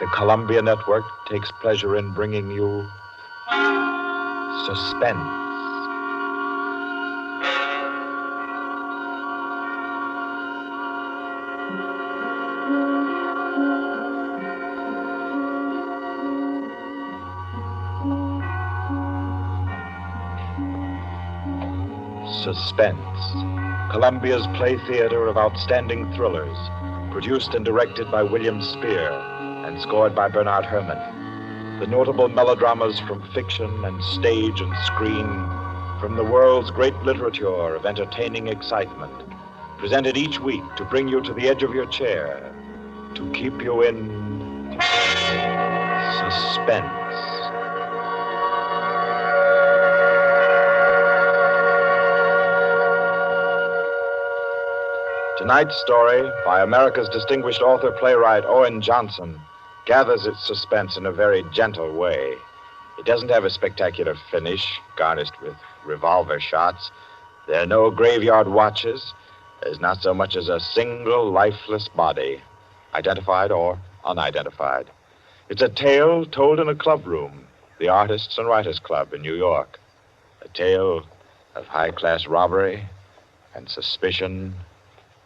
the Columbia Network takes pleasure in bringing you Suspense. Suspense, Columbia's play theater of outstanding thrillers, produced and directed by William Spear and scored by Bernard Herrmann. The notable melodramas from fiction and stage and screen, from the world's great literature of entertaining excitement, presented each week to bring you to the edge of your chair, to keep you in suspense. Tonight's story, by America's distinguished author-playwright Owen Johnson, gathers its suspense in a very gentle way. It doesn't have a spectacular finish, garnished with revolver shots. There are no graveyard watches. There's not so much as a single lifeless body, identified or unidentified. It's a tale told in a clubroom, the Artists and Writers Club in New York. A tale of high-class robbery and suspicion,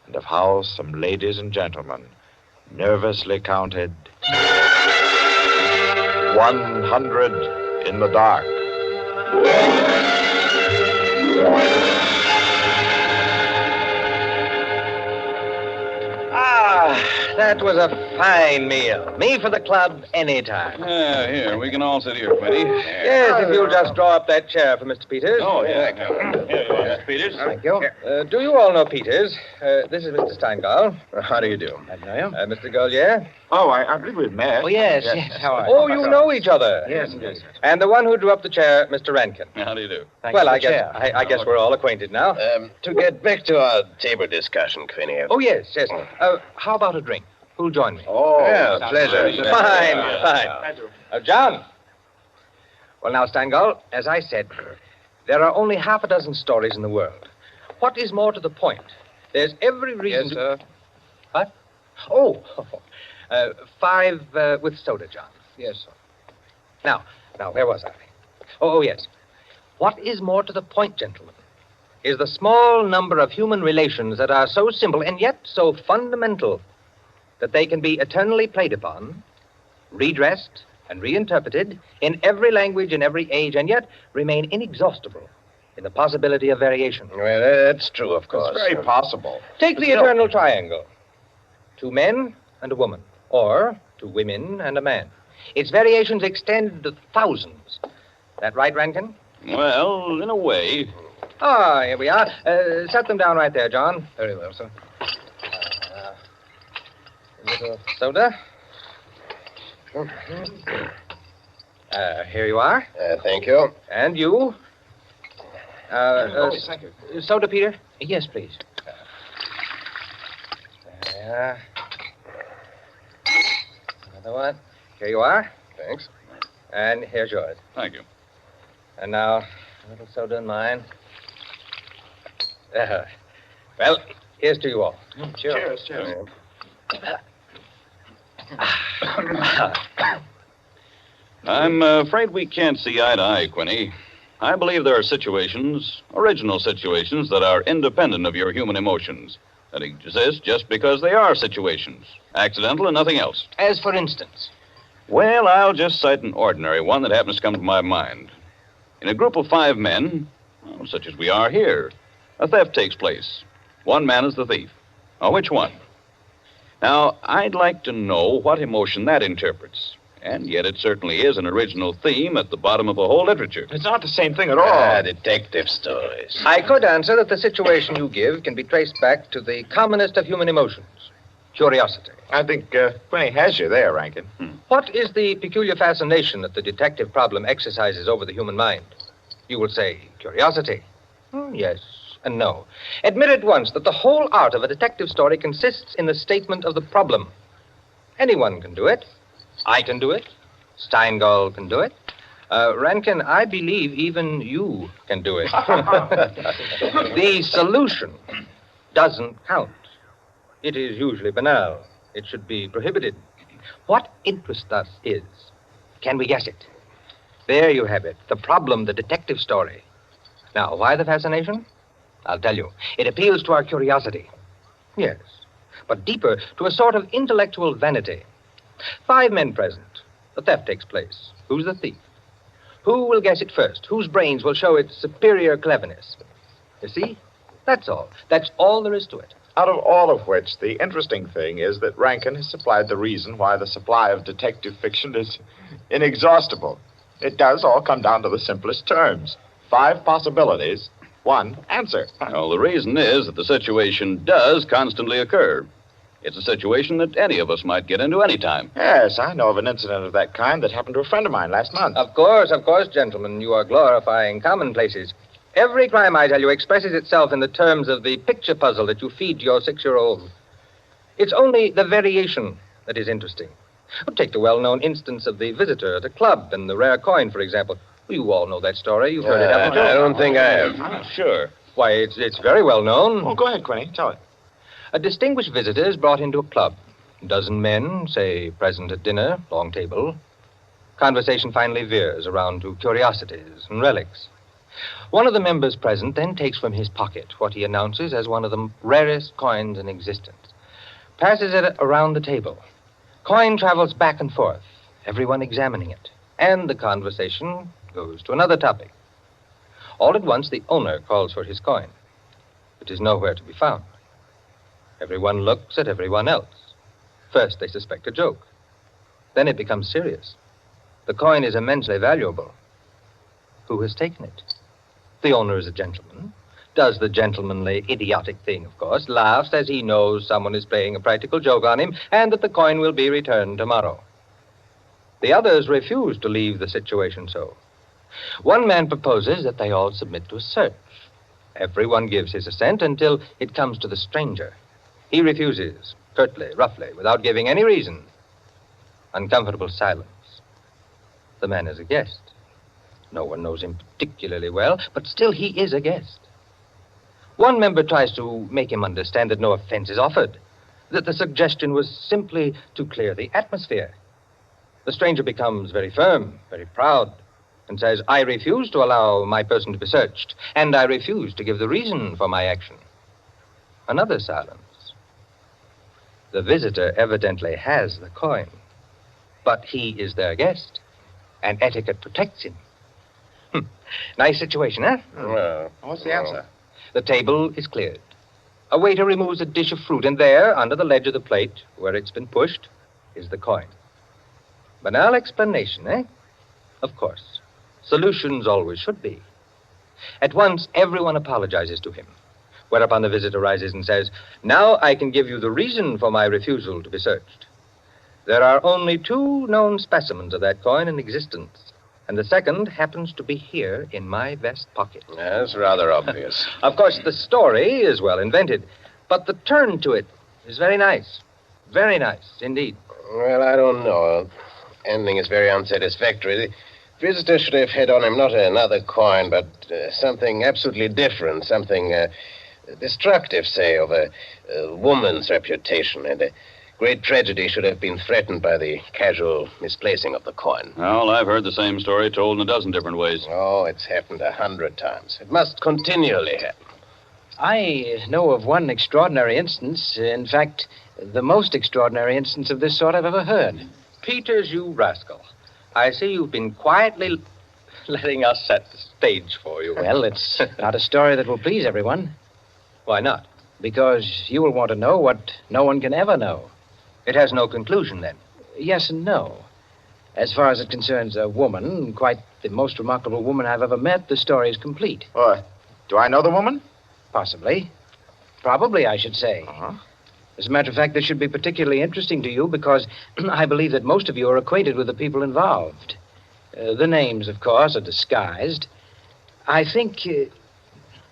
and of how some ladies and gentlemen nervously counted 100 in the dark. That was a fine meal. Me for the club anytime. Here, we can all sit here, Quinty. Yes, if you'll just draw up that chair for Mr. Peters. Oh, yeah. Here you are, Mr. Peters. Thank you. Do you all know Peters? This is Mr. Steingall. How do you do? I know you. Mr. Golier. Oh, I believe we've met. Oh, yes. How are you? Oh, you know each other. Yes. And the one who drew up the chair, Mr. Rankin. How do you do? Well, I guess we're all acquainted now. To get back to our table discussion, Quinny. Oh, yes. How about a drink? Who'll join me? Oh, yeah, pleasure. Fine. John. Well, now, Steingall, as I said, there are only half a dozen stories in the world. What is more to the point? There's every reason Yes, sir. What? Oh, 5 with soda, John. Yes, sir. Now, where was I? Oh, yes. What is more to the point, gentlemen, is the small number of human relations that are so simple and yet so fundamental that they can be eternally played upon, redressed, and reinterpreted in every language, in every age, and yet remain inexhaustible in the possibility of variation. Well, that's true, of course. It's very possible. Take the eternal triangle. 2 men and a woman, or 2 women and a man. Its variations extend to thousands. That right, Rankin? Well, in a way. Ah, here we are. Set them down right there, John. Very well, sir. A little soda. Here you are. Thank you. And you. Thank you. Soda, Peter? Yes, please. Another one. Here you are. Thanks. And here's yours. Thank you. And now, a little soda in mine. Well, here's to you all. Cheers. I'm afraid we can't see eye to eye, Quinny. I believe there are situations, original situations, that are independent of your human emotions, that exist just because they are situations, accidental and nothing else. As for instance? Well, I'll just cite an ordinary one that happens to come to my mind. In a group of 5 men, such as we are here, a theft takes place. One man is the thief. Now, which one? Now, I'd like to know what emotion that interprets. And yet it certainly is an original theme at the bottom of a whole literature. It's not the same thing at all. Detective stories. I could answer that the situation you give can be traced back to the commonest of human emotions, curiosity. I think Quinny has you there, Rankin. What is the peculiar fascination that the detective problem exercises over the human mind? You will say curiosity. Yes and no. Admit at once that the whole art of a detective story consists in the statement of the problem. Anyone can do it. I can do it. Steingall can do it. Rankin, I believe even you can do it. The solution doesn't count. It is usually banal. It should be prohibited. What interests us is, can we guess it? There you have it. The problem, the detective story. Now, why the fascination? I'll tell you. It appeals to our curiosity. Yes, but deeper, to a sort of intellectual vanity. 5 men present. The theft takes place. Who's the thief? Who will guess it first? Whose brains will show its superior cleverness? You see? That's all. That's all there is to it. Out of all of which, the interesting thing is that Rankin has supplied the reason why the supply of detective fiction is inexhaustible. It does all come down to the simplest terms. 5 possibilities, 1 answer. Well, the reason is that the situation does constantly occur. It's a situation that any of us might get into any time. Yes, I know of an incident of that kind that happened to a friend of mine last month. Of course, gentlemen. You are glorifying commonplaces. Every crime, I tell you, expresses itself in the terms of the picture puzzle that you feed to your 6-year-old. It's only the variation that is interesting. Take the well-known instance of the visitor at a club and the rare coin, for example. You all know that story. You've heard it, haven't you? I don't think I have. Sure. Why, it's very well known. Oh, go ahead, Quinny. Tell it. A distinguished visitor is brought into a club. A dozen men, say, present at dinner, long table. Conversation finally veers around to curiosities and relics. One of the members present then takes from his pocket what he announces as one of the rarest coins in existence. Passes it around the table. Coin travels back and forth, everyone examining it. And the conversation goes to another topic. All at once, the owner calls for his coin. It is nowhere to be found. Everyone looks at everyone else. First, they suspect a joke. Then it becomes serious. The coin is immensely valuable. Who has taken it? The owner is a gentleman. Does the gentlemanly, idiotic thing, of course, laughs as he knows someone is playing a practical joke on him and that the coin will be returned tomorrow. The others refuse to leave the situation so. One man proposes that they all submit to a search. Everyone gives his assent until it comes to the stranger. He refuses, curtly, roughly, without giving any reason. Uncomfortable silence. The man is a guest. No one knows him particularly well, but still he is a guest. One member tries to make him understand that no offense is offered, that the suggestion was simply to clear the atmosphere. The stranger becomes very firm, very proud, and says, I refuse to allow my person to be searched, and I refuse to give the reason for my action. Another silence. The visitor evidently has the coin, but he is their guest, and etiquette protects him. Nice situation, huh? Well, What's the answer? The table is cleared. A waiter removes a dish of fruit, and there, under the ledge of the plate, where it's been pushed, is the coin. Banal explanation, eh? Of course. Solutions always should be. At once, everyone apologizes to him, whereupon the visitor rises and says, now I can give you the reason for my refusal to be searched. There are only 2 known specimens of that coin in existence, and the second happens to be here in my vest pocket. that's rather obvious. Of course, the story is well invented, but the turn to it is very nice. Very nice, indeed. Well, I don't know. Ending is very unsatisfactory. The visitor should have had on him not another coin, but something absolutely different, something destructive, say, of a woman's reputation. And a great tragedy should have been threatened by the casual misplacing of the coin. Well, I've heard the same story told in a dozen different ways. Oh, it's happened 100 times. It must continually happen. I know of one extraordinary instance. In fact, the most extraordinary instance of this sort I've ever heard. Peters, you rascal. I see you've been quietly letting us set the stage for you. Well, it's not a story that will please everyone, Why not? because you will want to know what no one can ever know. It has no conclusion, then. Yes and no. As far as it concerns a woman, quite the most remarkable woman I've ever met, the story is complete. Do I know the woman? Possibly. Probably, I should say. Uh-huh. As a matter of fact, this should be particularly interesting to you because I believe that most of you are acquainted with the people involved. The names, of course, are disguised. I think,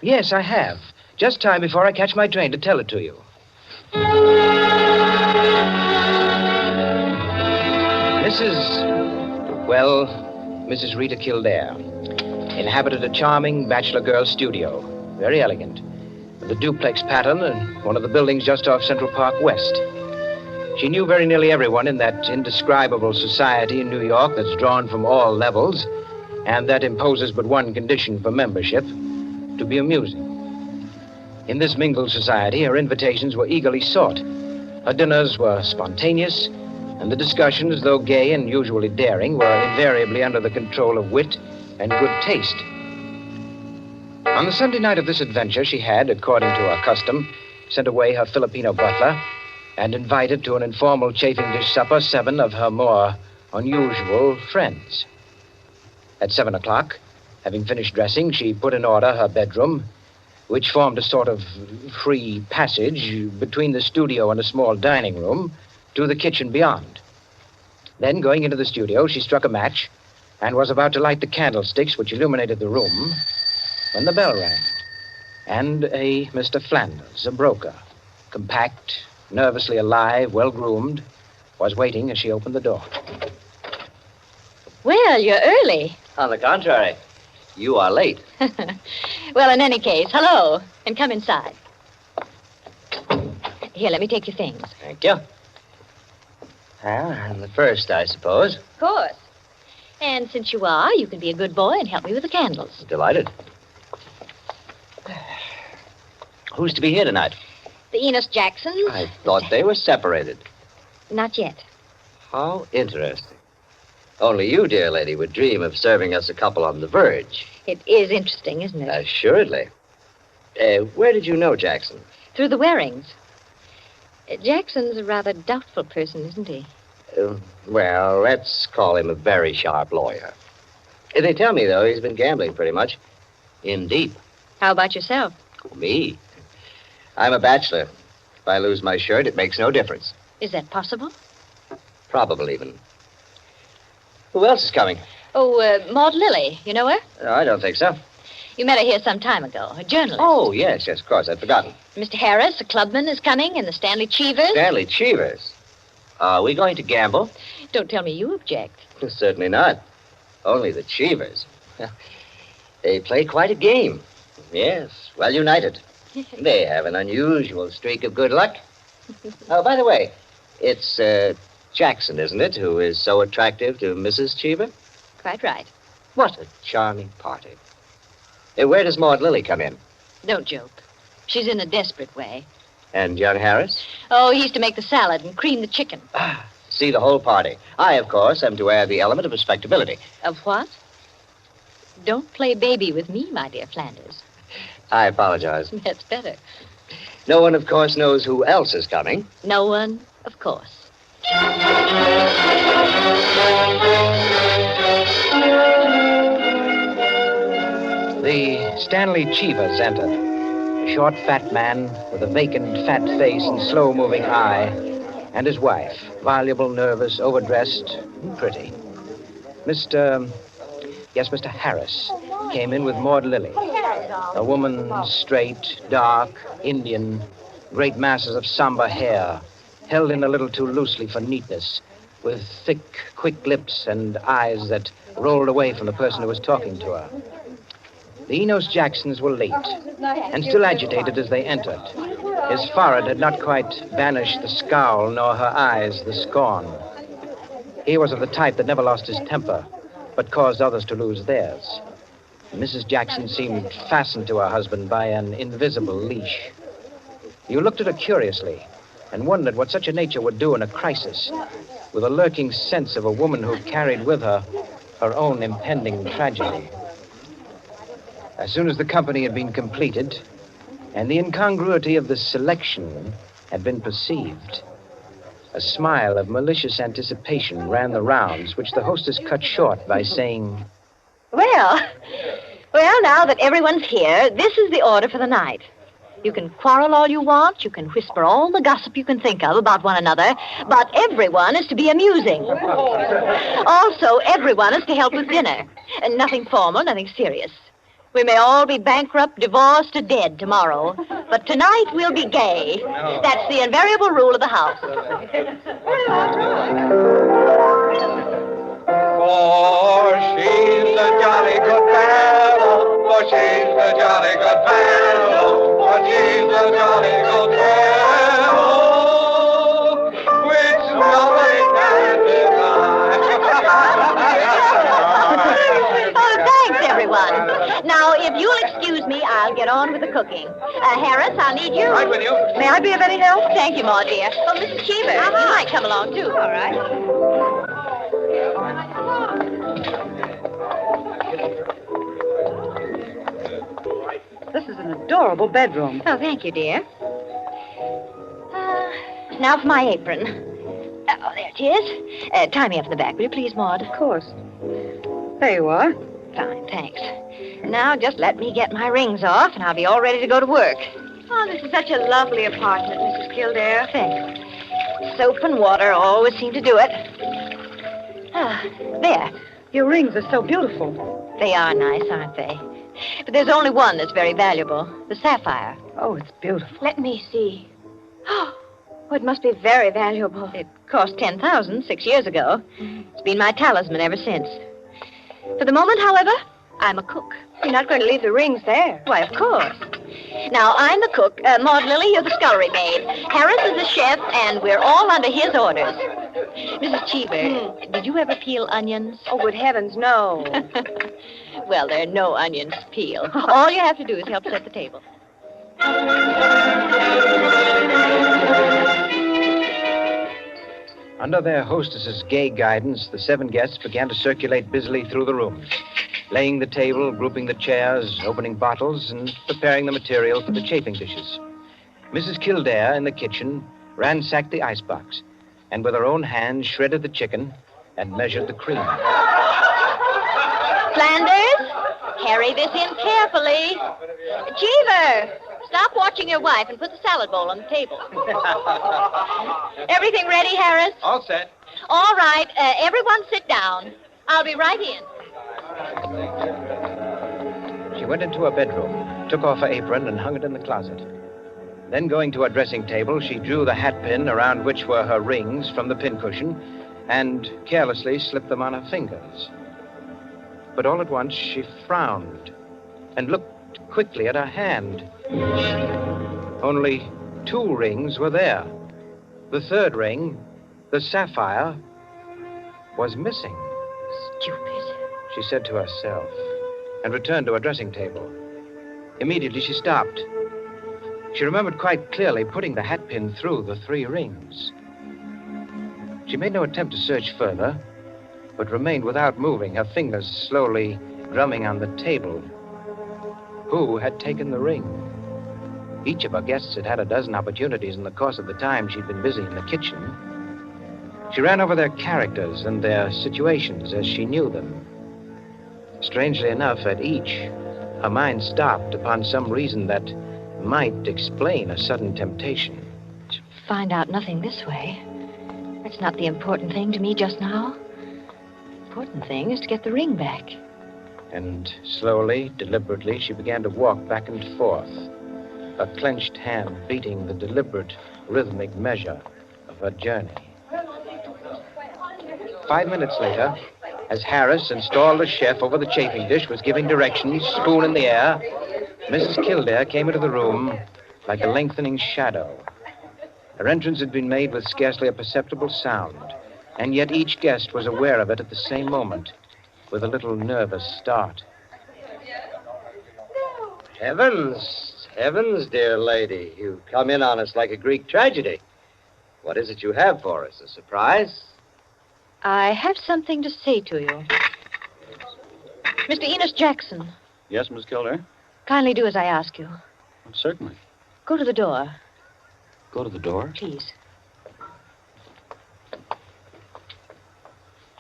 yes, I have. Just time before I catch my train to tell it to you. Mrs. Rita Kildare inhabited a charming bachelor girl studio. Very elegant. With a duplex pattern and one of the buildings just off Central Park West. She knew very nearly everyone in that indescribable society in New York that's drawn from all levels and that imposes but one condition for membership, to be amusing. In this mingled society, her invitations were eagerly sought. Her dinners were spontaneous, and the discussions, though gay and usually daring, were invariably under the control of wit and good taste. On the Sunday night of this adventure, she had, according to her custom, sent away her Filipino butler and invited to an informal chafing dish supper 7 of her more unusual friends. At 7 o'clock, having finished dressing, she put in order her bedroom, which formed a sort of free passage between the studio and a small dining room to the kitchen beyond. Then, going into the studio, she struck a match and was about to light the candlesticks which illuminated the room when the bell rang. And a Mr. Flanders, a broker, compact, nervously alive, well-groomed, was waiting as she opened the door. Well, you're early. On the contrary, you are late. Well, in any case, hello, and come inside. Here, let me take your things. Thank you. Well, I'm the first, I suppose. Of course. And since you are, you can be a good boy and help me with the candles. Delighted. Who's to be here tonight? The Enos Jacksons. I thought they were separated. Not yet. How interesting. Only you, dear lady, would dream of serving us a couple on the verge. It is interesting, isn't it? Assuredly. Where did you know Jackson? Through the Warings. Jackson's a rather doubtful person, isn't he? Well, let's call him a very sharp lawyer. They tell me, though, he's been gambling pretty much. In deep. How about yourself? Me? I'm a bachelor. If I lose my shirt, it makes no difference. Is that possible? Probable, even. Who else is coming? Oh, Maud Lily. You know her? I don't think so. You met her here some time ago. A journalist. Oh, yes, of course. I'd forgotten. Mr. Harris, a clubman, is coming, and the Stanley Cheevers. Stanley Cheevers? Are we going to gamble? Don't tell me you object. Certainly not. Only the Cheevers. They play quite a game. Yes, well united. They have an unusual streak of good luck. Oh, by the way, it's Jackson, isn't it, who is so attractive to Mrs. Cheever? Quite right. What a charming party. Where does Maud Lily come in? Don't joke. She's in a desperate way. And young Harris? Oh, he's to make the salad and cream the chicken. See the whole party. I, of course, am to add the element of respectability. Of what? Don't play baby with me, my dear Flanders. I apologize. That's better. No one, of course, knows who else is coming. No one, of course. The Stanley Cheevers entered. A short, fat man with a vacant, fat face and slow-moving eye, and his wife, voluble, nervous, overdressed, and pretty. Mr. Harris came in with Maud Lily, a woman straight, dark, Indian, great masses of somber hair, held in a little too loosely for neatness, with thick, quick lips and eyes that rolled away from the person who was talking to her. The Enos Jacksons were late, and still agitated as they entered. His forehead had not quite banished the scowl, nor her eyes the scorn. He was of the type that never lost his temper, but caused others to lose theirs. Mrs. Jackson seemed fastened to her husband by an invisible leash. You looked at her curiously and wondered what such a nature would do in a crisis, with a lurking sense of a woman who carried with her her own impending tragedy. As soon as the company had been completed, and the incongruity of the selection had been perceived, a smile of malicious anticipation ran the rounds, which the hostess cut short by saying, Well, now that everyone's here, this is the order for the night. You can quarrel all you want, you can whisper all the gossip you can think of about one another, but everyone is to be amusing. Also, everyone is to help with dinner. And nothing formal, nothing serious. We may all be bankrupt, divorced, or dead tomorrow, but tonight we'll be gay. That's the invariable rule of the house. For she's a jolly good fellow, for she's a jolly good fellow, for she's a jolly good fellow. We on with the cooking. Harris, I'll need you. Right with you. May I be of any help? Thank you, Ma, dear. Oh, Mrs. Cheever, you might come along, too. All right. This is an adorable bedroom. Oh, thank you, dear. Now for my apron. Oh, there it is. Tie me up in the back, will you please, Maud? Of course. There you are. Fine, thanks. Now just let me get my rings off, and I'll be all ready to go to work. Oh, this is such a lovely apartment, Mrs. Kildare. Thanks. Soap and water always seem to do it. There. Your rings are so beautiful. They are nice, aren't they? But there's only one that's very valuable, the sapphire. Oh, it's beautiful. Let me see. Oh, it must be very valuable. It cost $10,000 6 years ago. It's been my talisman ever since. For the moment, however, I'm a cook. You're not going to leave the rings there. Why, of course. Now, I'm the cook. Maud Lily, you're the scullery maid. Harris is the chef, and we're all under his orders. Mrs. Cheever, did you ever peel onions? Oh, good heavens, no. Well, there are no onions to peel. All you have to do is help set the table. Under their hostess's gay guidance, the 7 guests began to circulate busily through the rooms, laying the table, grouping the chairs, opening bottles, and preparing the material for the chafing dishes. Mrs. Kildare, in the kitchen, ransacked the icebox, and with her own hands shredded the chicken and measured the cream. Flanders, carry this in carefully. Cheever, stop watching your wife and put the salad bowl on the table. Everything ready, Harris? All set. All right, everyone sit down. I'll be right in. She went into her bedroom, took off her apron, and hung it in the closet. Then, going to her dressing table, she drew the hat pin around which were her rings from the pincushion and carelessly slipped them on her fingers. But all at once, she frowned and looked quickly at her hand. Only 2 rings were there. The 3rd ring, the sapphire, was missing. Stupid. She said to herself, and returned to her dressing table. Immediately, she stopped. She remembered quite clearly putting the hat pin through the 3 rings. She made no attempt to search further, but remained without moving, her fingers slowly drumming on the table. Who had taken the ring? Each of our guests had had a dozen opportunities in the course of the time she'd been busy in the kitchen. She ran over their characters and their situations as she knew them. Strangely enough, at each, her mind stopped upon some reason that might explain a sudden temptation. To find out nothing this way. That's not the important thing to me just now. The important thing is to get the ring back. And slowly, deliberately, she began to walk back and forth, her clenched hand beating the deliberate, rhythmic measure of her journey. 5 minutes later, as Harris, installed as chef over the chafing dish, was giving directions, spoon in the air, Mrs. Kildare came into the room like a lengthening shadow. Her entrance had been made with scarcely a perceptible sound, and yet each guest was aware of it at the same moment, with a little nervous start. Heavens, heavens, dear lady. You've come in on us like a Greek tragedy. What is it you have for us? A surprise? I have something to say to you. Mr. Enos Jackson, Yes, Miss Kildare? kindly do as I ask you. Certainly. Go to the door, Go to the door. please.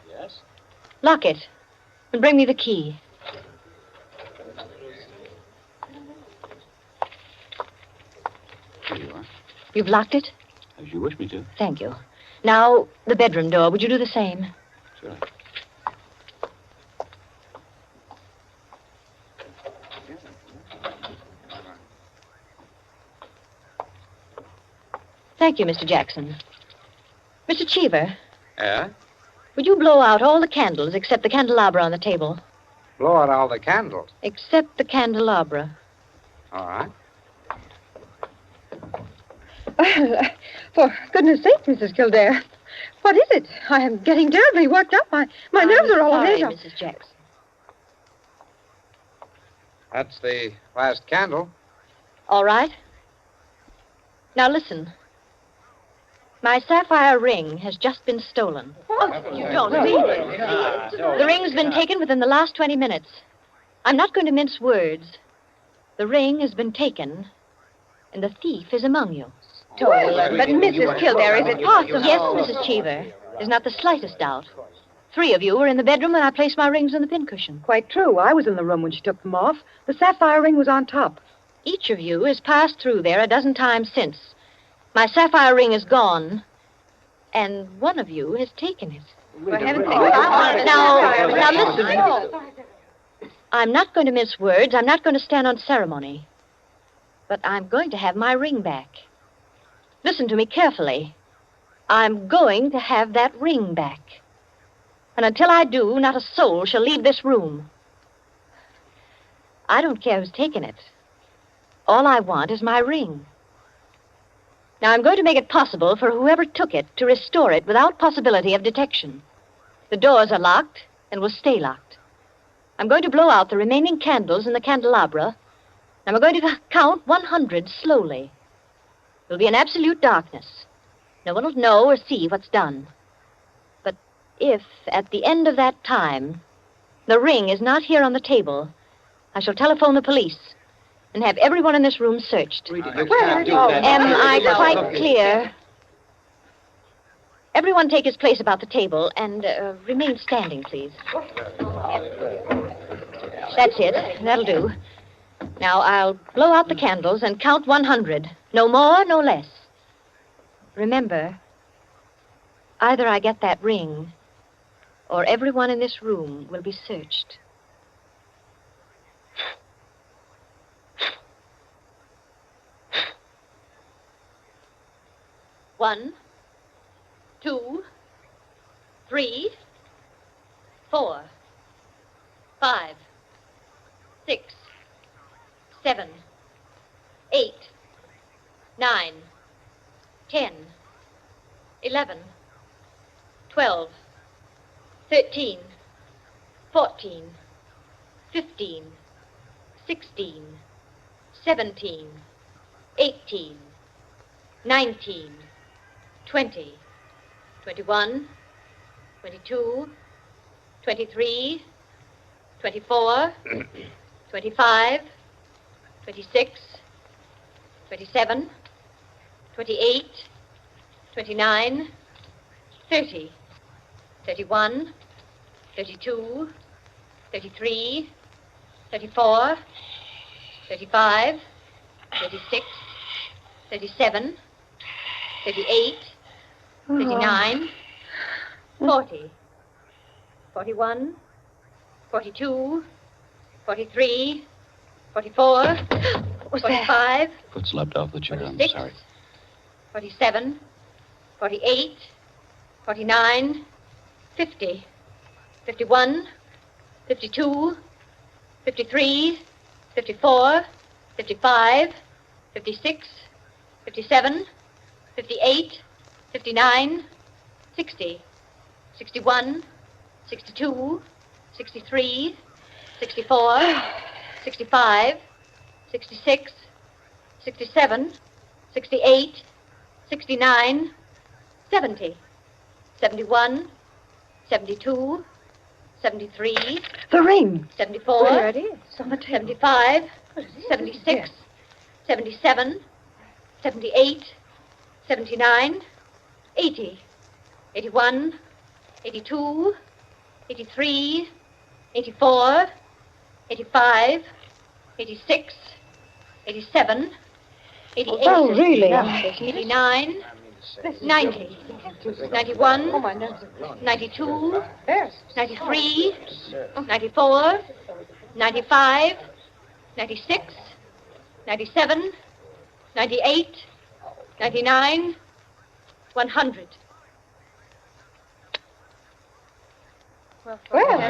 Yes? Lock it, and bring me the key. Here you are. You've locked it? As you wish me to. Thank you. Now, the bedroom door. Would you do the same? Surely. Thank you, Mr. Jackson. Mr. Cheever, Yeah? would you blow out all the candles except the candelabra on the table? Blow out all the candles. Except the candelabra. All right. For goodness sake, Mrs. Kildare. What is it? I am getting terribly worked up. My nerves are all sorry, ahead. Mrs. Jackson. That's the last candle. All right. Now listen. My sapphire ring has just been stolen. You don't mean it. The ring's been taken within the last 20 minutes. I'm not going to mince words. The ring has been taken, and the thief is among you. Well, but Mrs. Kildare, is it possible? Yes, Mrs. Cheever. There's not the slightest doubt. 3 of you were in the bedroom when I placed my rings on the pincushion. Quite true. I was in the room when she took them off. The sapphire ring was on top. Each of you has passed through there a dozen times since. My sapphire ring is gone, and one of you has taken it. For heaven's sake. Now listen. I'm not going to mince words. I'm not going to stand on ceremony. But I'm going to have my ring back. Listen to me carefully. I'm going to have that ring back. And until I do, not a soul shall leave this room. I don't care who's taken it. All I want is my ring. Now, I'm going to make it possible for whoever took it to restore it without possibility of detection. The doors are locked and will stay locked. I'm going to blow out the remaining candles in the candelabra, and I'm going to count 100 slowly. There'll be an absolute darkness. No one will know or see what's done. But if, at the end of that time, the ring is not here on the table, I shall telephone the police and have everyone in this room searched. Am I quite clear? Everyone take his place about the table and remain standing, please. That's it. That'll do. Now, I'll blow out the candles and count 100. No more, no less. Remember, either I get that ring, or everyone in this room will be searched. One, 2, 3, 4, 5, 6, 7, 8, 9, 10, 11, 12, 13, 14, 15, 16, 17, 18, 19, 20, 21, 22, 23, 24, 25, 26, 27, 28, 29, 30, 31, 32, 33, 34, 35, 36, 37, 38, 39, 40, 41, 42, 43, 44, 45, Foot slipped off the chair. I'm 46, sorry. 47, 48, 49, 50, 51, 52, 53, 54, 55, 56, 57, 58, 59, 60, 61, 62, 63, 64, 65, 66, 67, 68, 69, 70, 71, 72, 73, The ring. 74, There it is. On the table. 75, 76, 77, 78, 79, 80, 81, 82, 83, 84, 85, 86, 87, 88, Oh, really? 89, 90, 91, 92, 93, 94, 95, 96, 97, 98, 99, 100. Well,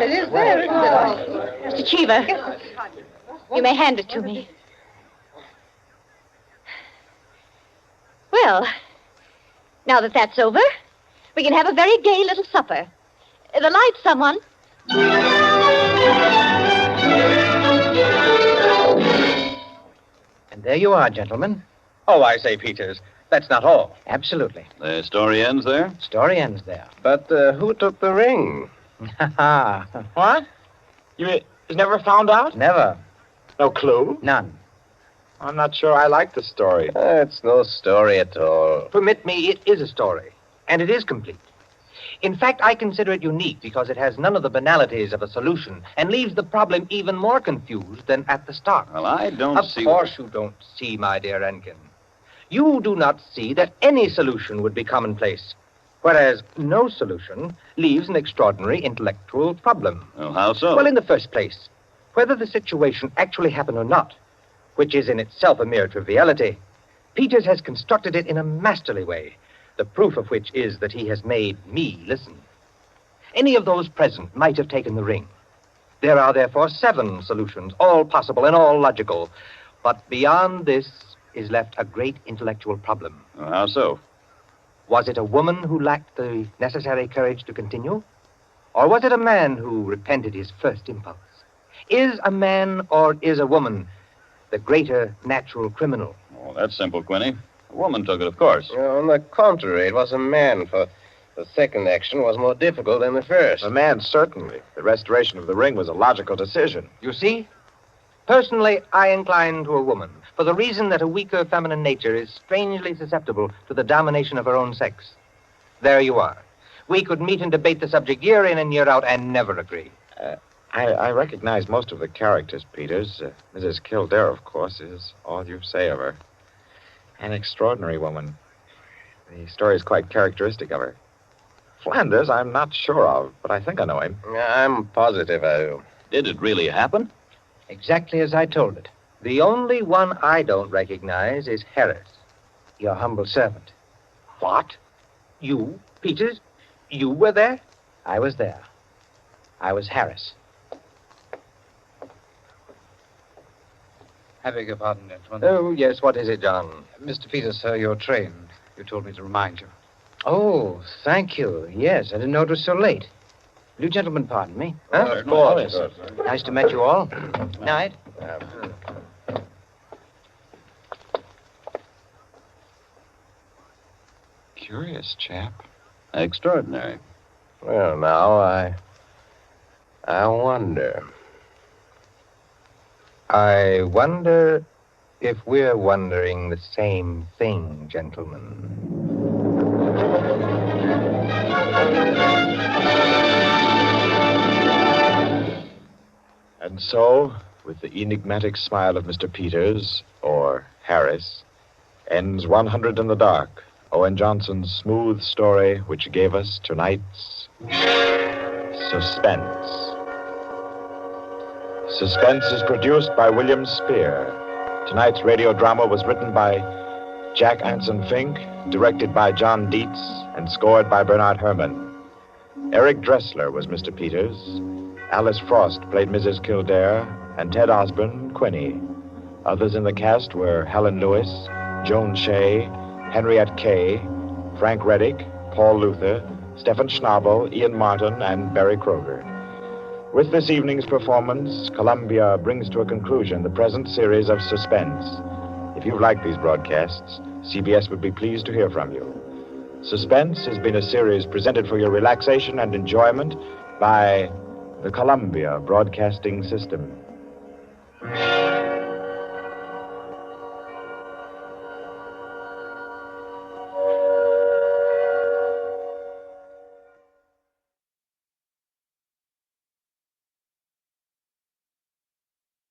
it is there, isn't it? Mr. Cheever, you may hand it to me. Well, now that that's over, we can have a very gay little supper. The lights, someone. And There you are, gentlemen. Oh, I say, Peters, that's not all. Absolutely. The story ends there? Story ends there. But who took the ring? What? You never found out? Never. No clue? None. I'm not sure I like the story. It's no story at all. Permit me, it is a story, and it is complete. In fact, I consider it unique because it has none of the banalities of a solution and leaves the problem even more confused than at the start. Well, I don't Of see... course you don't see, my dear Enkin. You do not see that any solution would be commonplace, whereas no solution leaves an extraordinary intellectual problem. Well, how so? Well, in the first place, whether the situation actually happened or not, which is in itself a mere triviality, Peters has constructed it in a masterly way, the proof of which is that he has made me listen. Any of those present might have taken the ring. There are therefore 7 solutions, all possible and all logical. But beyond this is left a great intellectual problem. Well, how so? Was it a woman who lacked the necessary courage to continue? Or was it a man who repented his first impulse? Is a man or is a woman the greater natural criminal? Oh, that's simple, Quinny. A woman took it, of course. On the contrary, it was a man, for the second action was more difficult than the first. The man, certainly. The restoration of the ring was a logical decision. You see? Personally, I incline to a woman, for the reason that a weaker feminine nature is strangely susceptible to the domination of her own sex. There you are. We could meet and debate the subject year in and year out and never agree. I recognize most of the characters, Peters. Mrs. Kildare, of course, is all you say of her. An extraordinary woman. The story is quite characteristic of her. Flanders, I'm not sure of, but I think I know him. I'm positive I do. Did it really happen? Exactly as I told it. The only one I don't recognize is Harris. Your humble servant. What? You, Peters? You were there? I was there. I was Harris. I beg your pardon, gentlemen. Oh, yes, what is it, John? Mr. Peters, sir, your train. You told me to remind you. Oh, thank you. Yes, I didn't know it was so late. Will you gentlemen pardon me? Huh? Of course. Nice to meet you all. Night. Curious chap. Extraordinary. Well, now, I wonder. I wonder if we're wondering the same thing, gentlemen. And so, with the enigmatic smile of Mr. Peters, or Harris, ends 100 in the Dark, Owen Johnson's smooth story which gave us tonight's Suspense. Suspense is produced by William Spear. Tonight's radio drama was written by Jack Anson Fink, directed by John Dietz, and scored by Bernard Herrmann. Eric Dressler was Mr. Peters. Alice Frost played Mrs. Kildare, and Ted Osborne, Quinny. Others in the cast were Helen Lewis, Joan Shea, Henriette Kay, Frank Reddick, Paul Luther, Stephen Schnabel, Ian Martin, and Barry Kroger. With this evening's performance, Columbia brings to a conclusion the present series of Suspense. If you've liked these broadcasts, CBS would be pleased to hear from you. Suspense has been a series presented for your relaxation and enjoyment by the Columbia Broadcasting System.